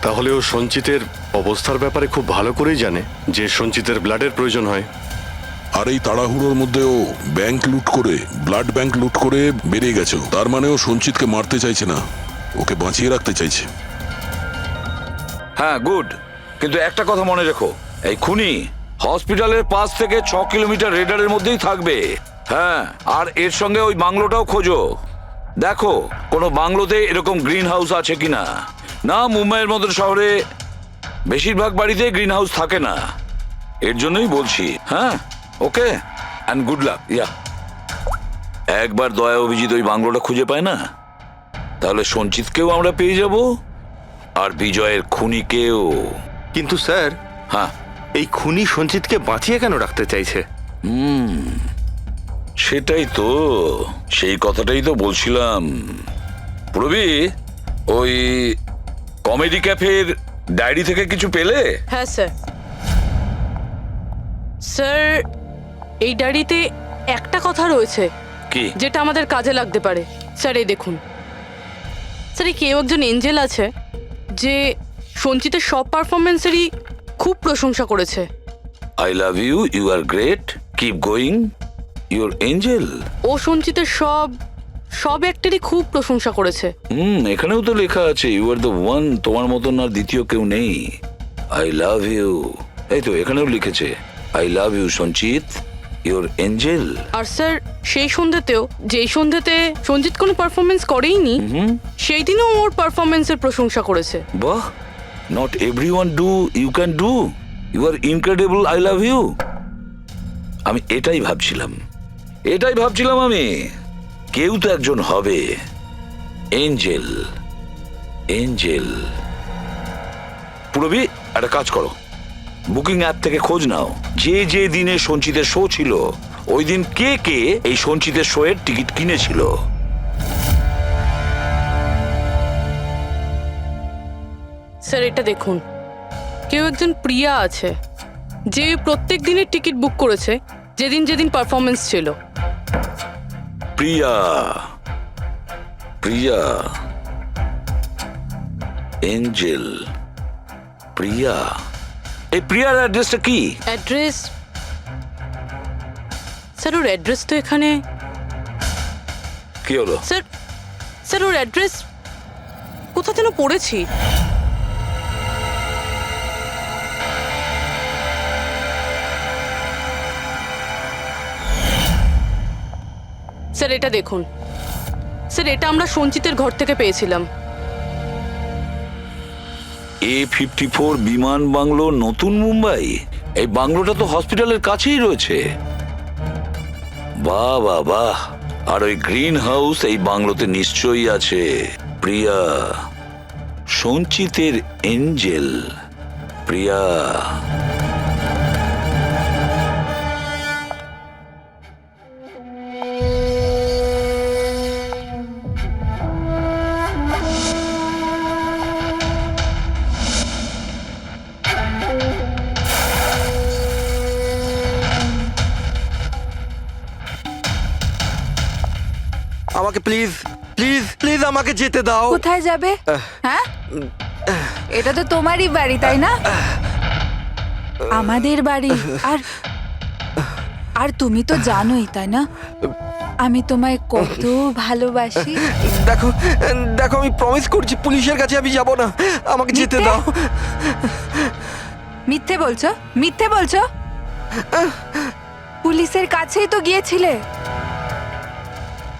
তাহলে ও সঞ্চিতের অবস্থার ব্যাপারে খুব ভালো করেই জানে যে সঞ্চিতের ব্লাডের প্রয়োজন হয়। আর এই তাড়াহুড়োর মধ্যে ও ব্যাংক লুট করে, ব্লাড ব্যাংক লুট করে বেরিয়ে গেছে। তার মানে ও সঞ্চিতকে মারতে চাইছে না, ওকে বাঁচিয়ে রাখতে চাইছে। হ্যাঁ, গুড। কিন্তু একটা কথা মনে রেখো, এই খুনি হসপিটালের 5 থেকে 6 কিলোমিটার রেডারের মধ্যেই থাকবে। হ্যাঁ, আর এর সঙ্গে ওই বাংলোটাও খোঁজো। দেখো কোনো বাংলোতে এরকম গ্রিন হাউস আছে কিনা। না, মুম্বাইয়ের মতো শহরে বেশিরভাগ বাড়িতে গ্রিন হাউস থাকে না, এর জন্যই বলছি। হ্যাঁ, ওকে, অ্যান্ড গুড লাক। ইয়া, একবার দয়া অভিজিৎ ওই বাংলোটা খুঁজে পায় না, তাহলে সঞ্চিতকেও আমরা পেয়ে যাব, আর বিজয়ের খুনিকেও। কিন্তু স্যার, হ্যাঁ, এই খুনি সঞ্চিতকে বাঁচিয়ে কেন রাখতে চাইছে? সেটাই তো, সেই কথাটাই তো বলছিলাম। প্রবি, ওই কমেডি ক্যাফের ডায়েরি থেকে কিছু পেলে? হ্যাঁ স্যার। স্যার, এই ডায়েরিতে একটা কথা রয়েছে কি, যেটা আমাদের কাজে লাগতে পারে। স্যার এই দেখুন। স্যার, এই কেউ একজন এঞ্জেল আছে যে সঞ্চিতের সব পারফরমেন্সেরই খুব প্রশংসা করেছে। I love you, you are great, keep going, you're angel. ও সঞ্চিতের সব অ্যাক্টেরই খুব প্রশংসা করেছে। এখানেও তো লেখা আছে, ইউ আর দ্য ওয়ান, তোমার মতন আর দ্বিতীয় কেউ নেই। আই লাভ ইউ, এই তো এখানেও লিখেছে, আই লাভ ইউ সঞ্চিত, ইউর এঞ্জেল। আর স্যার, সেই সন্ধ্যেতেও, যেই সন্ধ্যেতে সঞ্জিত কোনো পারফরমেন্স করেইনি, সেই দিনও ওর পারফরমেন্সের প্রশংসা করেছে। বাহ, not everyone do, you can do, you are incredible, I love you. আমি এটাই ভাবছিলাম আমি, কেউ তো একজন হবে এঞ্জেল। এঞ্জেল। পুরবি, একটা কাজ করো, বুকিং অ্যাপ থেকে খোঁজ নাও, যে দিনে সঞ্চিতের শো ছিল, ওই দিন কে কে এই সঞ্চিতের শো এর টিকিট কিনেছিল। স্যার এটা দেখুন, কেউ একজন প্রিয়া আছে যে প্রত্যেক দিনের টিকিট বুক করেছে যেদিন যেদিন পারফরমেন্স ছিল। প্রিয়া, প্রিয়া, এঞ্জেল, প্রিয়া। এই প্রিয়ার অ্যাড্রেসটা কি? অ্যাড্রেস? স্যার, ওর অ্যাড্রেস তো এখানে। কি হলো? স্যার ওর অ্যাড্রেস কোথা যেন পড়েছি। স্যার এটা দেখুন, স্যার এটা আমরা সঞ্চিতের ঘর থেকে পেয়েছিলাম। A54 বিমান বাংলো, নতুন মুম্বাই। এই বাংলোটা তো হসপিটালের কাছেই রয়েছে। বাহ বাহ বাহ। আর ওই গ্রিন হাউস এই বাংলোতে নিশ্চয়ই আছে। প্রিয়া, সঞ্চিতের এঞ্জেল প্রিয়া। আমাকে প্লিজ প্লিজ প্লিজ আমাকে যেতে দাও। কোথায় যাবে? হ্যাঁ, এটা তো তোমারই বাড়ি তাই না? আমাদের বাড়ি। আর আর তুমি তো জানোই তাই না আমি তোমায় কত ভালোবাসি। দেখো দেখো, আমি প্রমিস করছি পুলিশের কাছে আমি যাব না, আমাকে যেতে দাও। মিথ্যে বলছো, মিথ্যে বলছো। পুলিশের কাছেই তো গিয়েছিলে,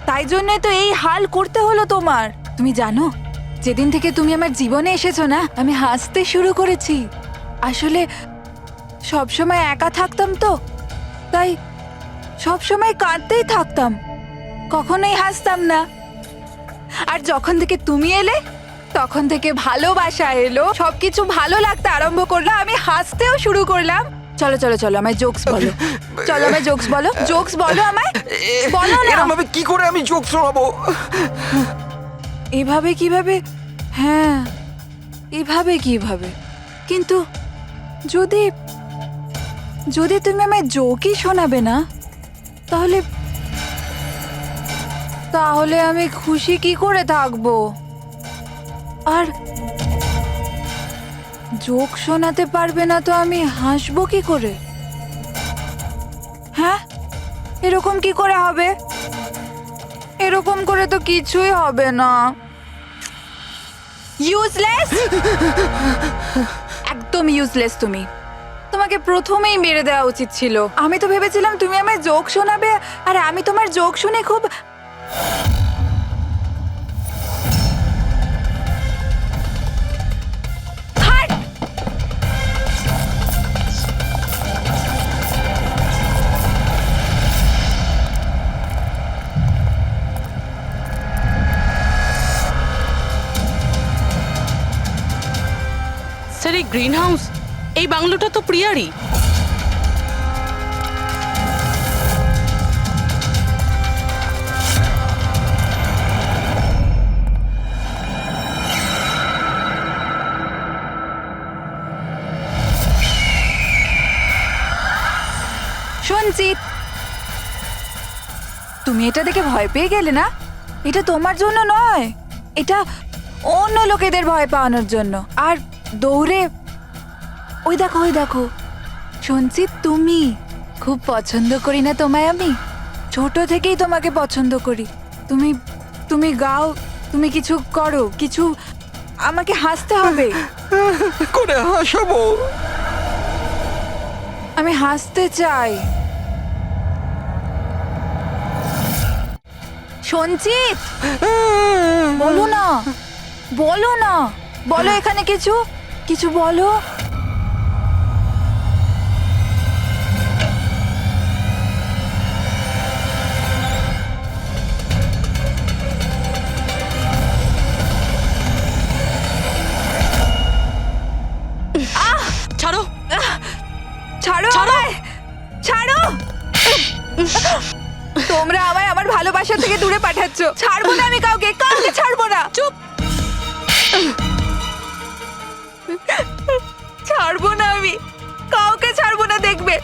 তাই জন্যই তো এই হাল করতে হলো তোমার। তুমি জানো, যেদিন থেকে তুমি আমার জীবনে এসেছো না, আমি হাসতে শুরু করেছি। আসলে সবসময় একা থাকতাম তো, তাই সবসময় কাঁদতেই থাকতাম, কখনোই হাসতাম না। আর যখন থেকে তুমি এলে, তখন থেকে ভালোবাসা এলো, সবকিছু ভালো লাগতে আরম্ভ করলো, আমি হাসতেও শুরু করলাম। চলো চলো চলো, আমায় জোকস বলো। চলো আমায় জোকস বলো, জোকস বলো আমায়, বলো না। এরকম ভাবে কি করে আমি জোক শোনাবো? এভাবে কিভাবে? হ্যাঁ, এভাবে কিভাবে? কিন্তু যদি যদি তুমি আমায় জোকই শোনাবে না, তাহলে তাহলে আমি খুশি কি করে থাকবো? আর জোক শোনাতে পারবে না তো আমি হাসবো কি করে? হ্যাঁ, এরকম কি করে হবে? এরকম করে তো কিছুই হবে না। ইউজলেস, একদম ইউজলেস তুমি। তোমাকে প্রথমেই মেরে দেওয়া উচিত ছিল। আমি তো ভেবেছিলাম তুমি আমায় জোক শোনাবে, আর আমি তোমার জোক শুনে খুব স্যার এই গ্রিন হাউস, এই বাংলোটা তো প্রিয়ারই। সঞ্চিত, তুমি এটা দেখে ভয় পেয়ে গেলে না? এটা তোমার জন্য নয়, এটা অন্য লোকেদের ভয় পাওয়ানোর জন্য। আর দৌড়ে ওই দেখো, ওই দেখো। সঞ্চিত, তুমি খুব পছন্দ করি না তোমায় আমি? ছোট থেকেই তোমাকে পছন্দ করি। তুমি তুমি গাও, তুমি কিছু করো, কিছু আমাকে হাসতে হবে। করে হাসাবো? আমি হাসতে চাই। সঞ্চিত, বলো না, বলো না, বলো এখানে কিছু কিছু বলো। ছাড়ো, ছাড়ো আমায়, ছাড়ো। তোমরা আমায় আমার ভালোবাসা থেকে দূরে পাঠাচ্ছ। ছাড়বো না আমি কাউকে, কাউকে ছাড়বো না। চুপ, ছাড়বো না আমি কাউকে, ছাড়বো না। দেখবে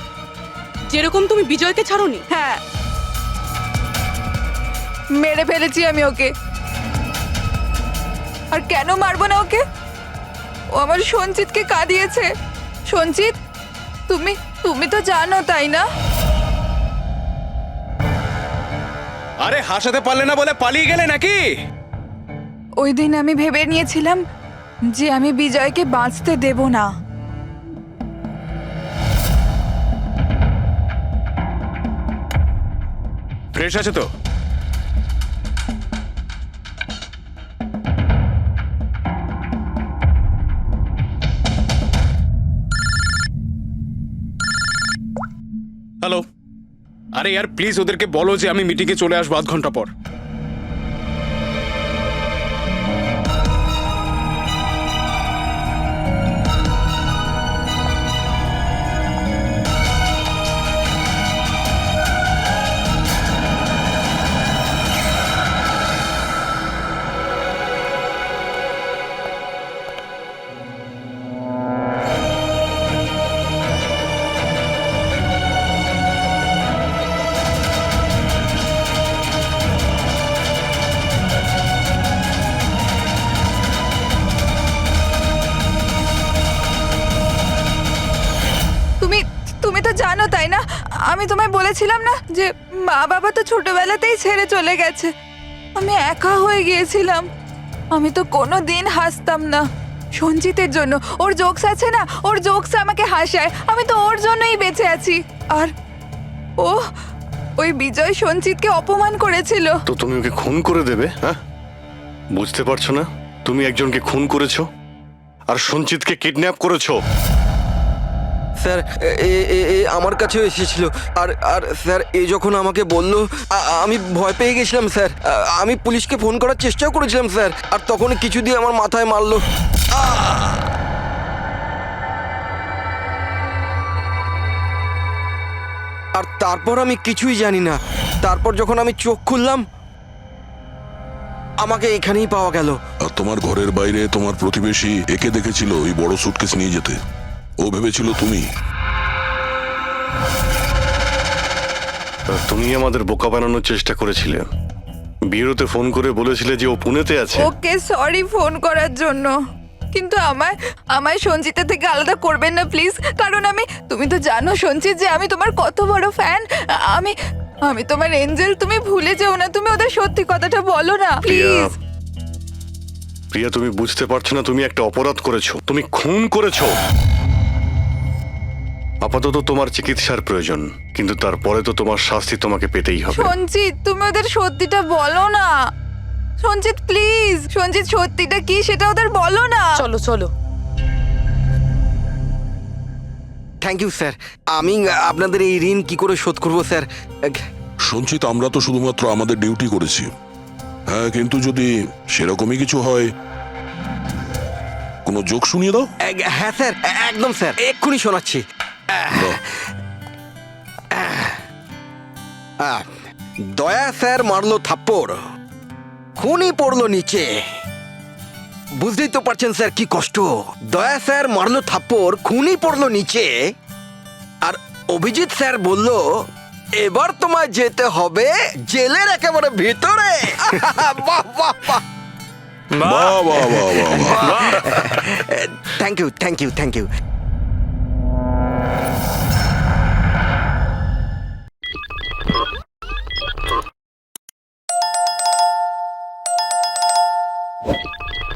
যেরকম তুমি বিজয়কে ছাড়োনি। হ্যাঁ, মেরে ফেলেছি আমি ওকে। আর কেন মারবো না ওকে? ও আমার সঞ্চিতকে কাঁদিয়েছে। সঞ্চিত, তুমি তুমি তো জানো তাই না? আরে হাসাতে পারলে না বলে পালিয়ে গেলে নাকি? ওই দিন আমি ভেবে নিয়েছিলাম যে আমি বিজয়কে বাঁচতে দেব না। ফ্রেশ আছে তো? হ্যালো, আরে यार প্লিজ ওদেরকে বলো যে আমি মিটিংয়ে চলে আসবো আধ ঘন্টা পর। তুমি তো জানো তাই না, আমি তোমায় বলেছিলাম না যে মা বাবা তো ছোটবেলাতেই ছেড়ে চলে গেছে। আমি একা হয়ে গিয়েছিলাম। আমি তো কোনো দিন হাসতাম না সঞ্জিতের জন্য। ওর জোকস আছে না, ওর জোকস আমাকে হাসায়। আমি তো ওর জন্যই বেঁচে আছি। আর ওই বিজয় সঞ্জিতকে অপমান করেছিল। তো তুমি ওকে খুন করে দেবে? হ্যাঁ, বুঝতে পারছো না তুমি একজনকে খুন করেছো আর সঞ্চিতকে কিডন্যাপ করেছো? স্যার আমার কাছেও এসেছিল আর আর স্যার যখন আমাকে বলল আমি ভয় পেয়ে গেছিলাম স্যার। আমি পুলিশকে ফোন করার চেষ্টাও করেছিলাম স্যার, আর তখন কিছু দিয়ে আমার মাথায় মারলো। আর তারপর আমি কিছুই জানি না। তারপর যখন আমি চোখ খুললাম আমাকে এখানেই পাওয়া গেল। আর তোমার ঘরের বাইরে তোমার প্রতিবেশী একে দেখেছিল ওই বড় সুটকেস নিয়ে যেতে। ও ভেবেছিল তুমি। তুমি আমাদের বোকা বানানোর চেষ্টা করেছিলে। বিয়েতে ফোন করে বলেছিলে যে ও পুনেতে আছে। ওকে সরি ফোন করার জন্য, কিন্তু আমায় সঞ্জিতা থেকে আলাদা করবেন না প্লিজ। কারণ তুমি তো জানো সঞ্জিত যে আমি তোমার কত বড় ফ্যান। আমি তোমার এঞ্জেল। তুমি ভুলে যেও না, তুমি ওদের সত্যি কথাটা বলো না প্লিজ। প্রিয়া, তুমি বুঝতে পারছো না তুমি একটা অপরাধ করেছো, তুমি খুন করেছো। আপাতত তোমার চিকিৎসার প্রয়োজন, কিন্তু তারপরে তো তোমার শাস্তি তোমাকে পেতেই হবে। সঞ্জিত, তুমি ওদের সত্যিটা বলো না। সঞ্জিত প্লিজ, সঞ্জিত সত্যিটা কি সেটা ওদের বলো না। চলো চলো। Thank you sir. আমি আপনাদের এই ঋণ কি করে শোধ করব স্যার? সঞ্চিত, আমরা তো শুধুমাত্র আমাদের ডিউটি করেছি। হ্যাঁ, কিন্তু যদি সেরকমই কিছু হয় কোনো জোক শুনিয়ে দাও। হ্যাঁ স্যার, একদম স্যার, এক্ষুনি শোনাচ্ছি। দয়া স্যার মারলো থাপ্পড়, খুনি পড়লো নিচে। বুঝতেই তো পারছেন স্যার কি কষ্ট। দয়া স্যার মারলো থাপ্পড়, খুনি পড়লো নিচে। আর অভিজিৎ স্যার বলল এবার তোমায় যেতে হবে জেলের একেবারে ভিতরে। বাহ বাহ বাহ, বাহ বাহ বাহ বাহ। Thank you thank you thank you.